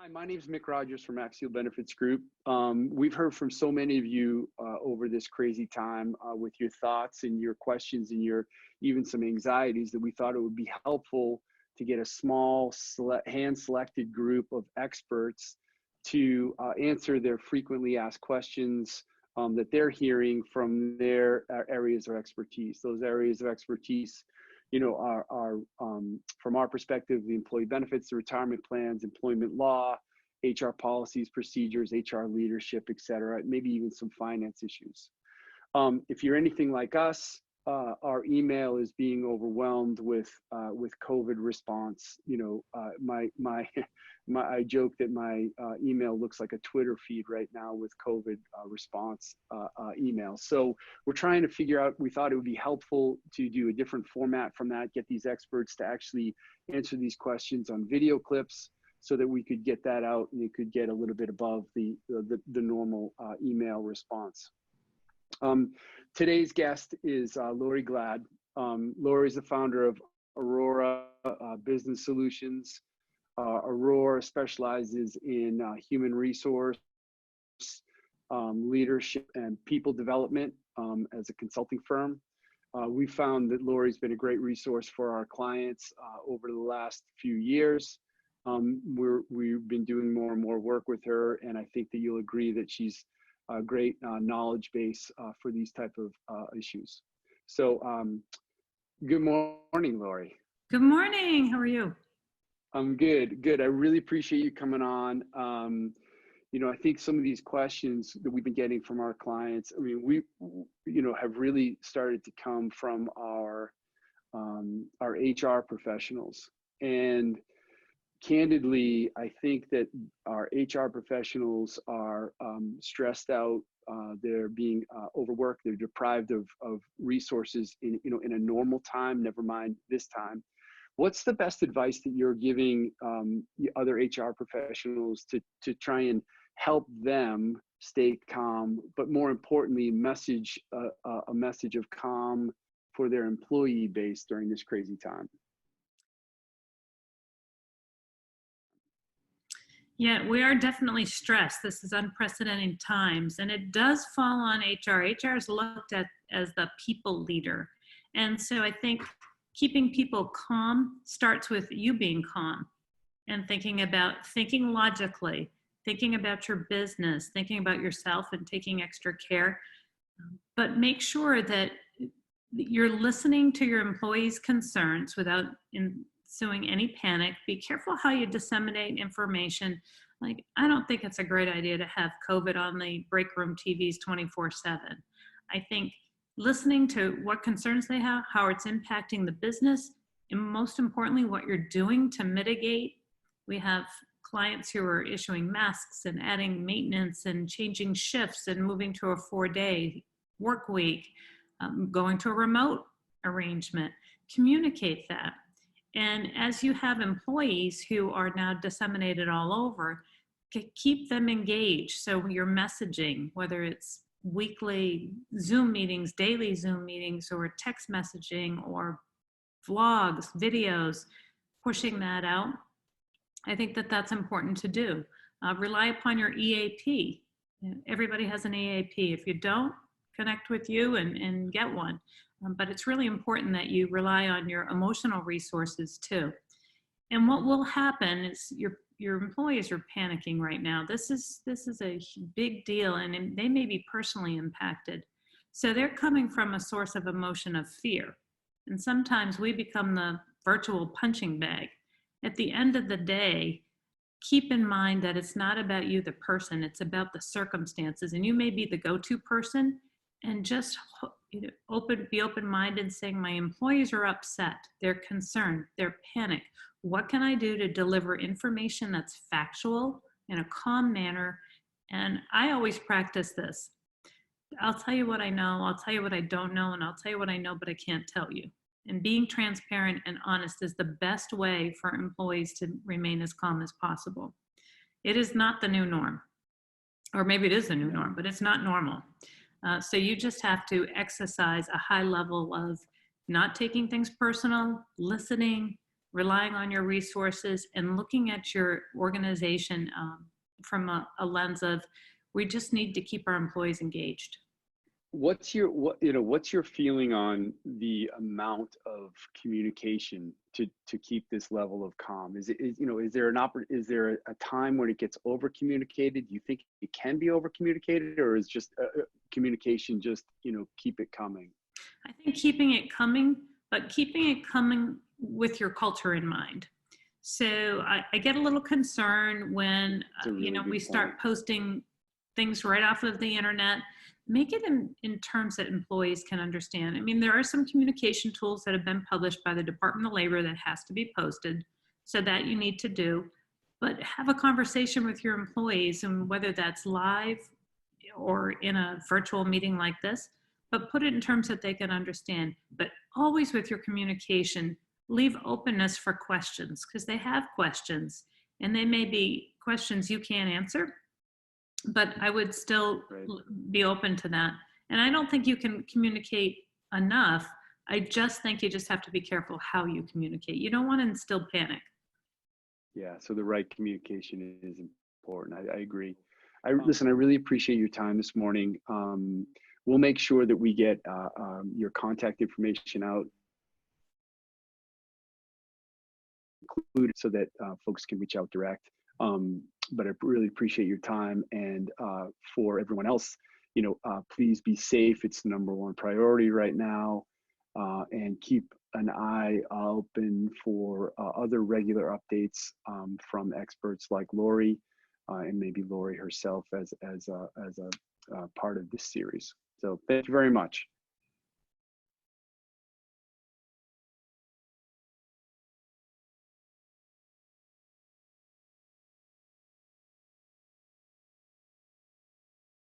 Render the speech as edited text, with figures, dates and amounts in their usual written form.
Hi, my name is Mick Rodgers from Axial Benefits Group. We've heard from so many of you over this crazy time with your thoughts and your questions and your even some anxieties that we thought it would be helpful to get a small hand-selected group of experts to answer their frequently asked questions that they're hearing from their areas of expertise. Those areas of expertise, are from our perspective, the employee benefits, the retirement plans, employment law, HR policies, procedures, HR leadership, et cetera, maybe even some finance issues. If you're anything like us, our email is being overwhelmed with COVID response. I joke that my email looks like a Twitter feed right now with COVID response emails. So we're trying to figure out, we thought it would be helpful to do a different format from that, get these experts to actually answer these questions on video clips so that we could get that out and it could get a little bit above the normal email response. Today's guest is Laurie Glaude. Laurie is the founder of Aurora Business Solutions. Aurora specializes in human resource, leadership, and people development as a consulting firm. We found that Laurie's been a great resource for our clients over the last few years. We've been doing more and more work with her, and I think that you'll agree that she's a great knowledge base for these type of issues. So good morning, Laurie. Good morning. How are you? I'm good. I really appreciate you coming on. I think some of these questions that we've been getting from our clients, I mean, we, have really started to come from our HR professionals. And candidly, I think that our HR professionals are stressed out. They're being overworked. They're deprived of resources in a normal time, never mind this time. What's the best advice that you're giving other HR professionals to try and help them stay calm, but more importantly, message a message of calm for their employee base during this crazy time? Yeah, we are definitely stressed. This is unprecedented times, and it does fall on HR. HR is looked at as the people leader. And so I think keeping people calm starts with you being calm and thinking logically, thinking about your business, thinking about yourself and taking extra care. But make sure that you're listening to your employees' concerns without ensuing any panic. Be careful how you disseminate information. Like, I don't think it's a great idea to have COVID on the break room TVs 24/7. I think listening to what concerns they have, how it's impacting the business, and most importantly, what you're doing to mitigate. We have clients who are issuing masks and adding maintenance and changing shifts and moving to a 4-day work week, going to a remote arrangement. Communicate that. And as you have employees who are now disseminated all over, keep them engaged. So your messaging, whether it's weekly Zoom meetings, daily Zoom meetings, or text messaging, or vlogs, videos, pushing that out. I think that that's important to do. Rely upon your EAP. Everybody has an EAP. If you don't, connect with you and get one. But it's really important that you rely on your emotional resources too. And what will happen is your employees are panicking right now. This is a big deal, and they may be personally impacted. So they're coming from a source of emotion of fear. And sometimes we become the virtual punching bag. At the end of the day, keep in mind that it's not about you, the person, it's about the circumstances. And you may be the go-to person, and just be open-minded, saying, my employees are upset, they're concerned, they're panicked. What can I do to deliver information that's factual in a calm manner? And I always practice this. I'll tell you what I know, I'll tell you what I don't know, and I'll tell you what I know, but I can't tell you. And being transparent and honest is the best way for employees to remain as calm as possible. It is not the new norm. Or maybe it is the new norm, but it's not normal. So you just have to exercise a high level of not taking things personal, listening, relying on your resources, and looking at your organization from a lens of we just need to keep our employees engaged. What's your feeling on the amount of communication to keep this level of calm? Is there a time when it gets over communicated? Do you think it can be over communicated, or is just communication just keep it coming? I think keeping it coming, but keeping it coming with your culture in mind. So I get a little concerned when we start posting things right off of the internet. Make it in terms that employees can understand. I mean, there are some communication tools that have been published by the Department of Labor that has to be posted, so that you need to do. But have a conversation with your employees, and whether that's live or in a virtual meeting like this, but put it in terms that they can understand. But always with your communication, leave openness for questions, because they have questions, and they may be questions you can't answer, but I would still be open to that. And I don't think you can communicate enough. I just think you just have to be careful how you communicate. You don't want to instill panic. Yeah, so the right communication is important. I agree. Listen, I really appreciate your time this morning. We'll make sure that we get your contact information out, included, so that folks can reach out direct. But I really appreciate your time. And for everyone else, please be safe. It's the #1 priority right now. And keep an eye open for other regular updates from experts like Laurie, and maybe Laurie herself as a part of this series. So thank you very much.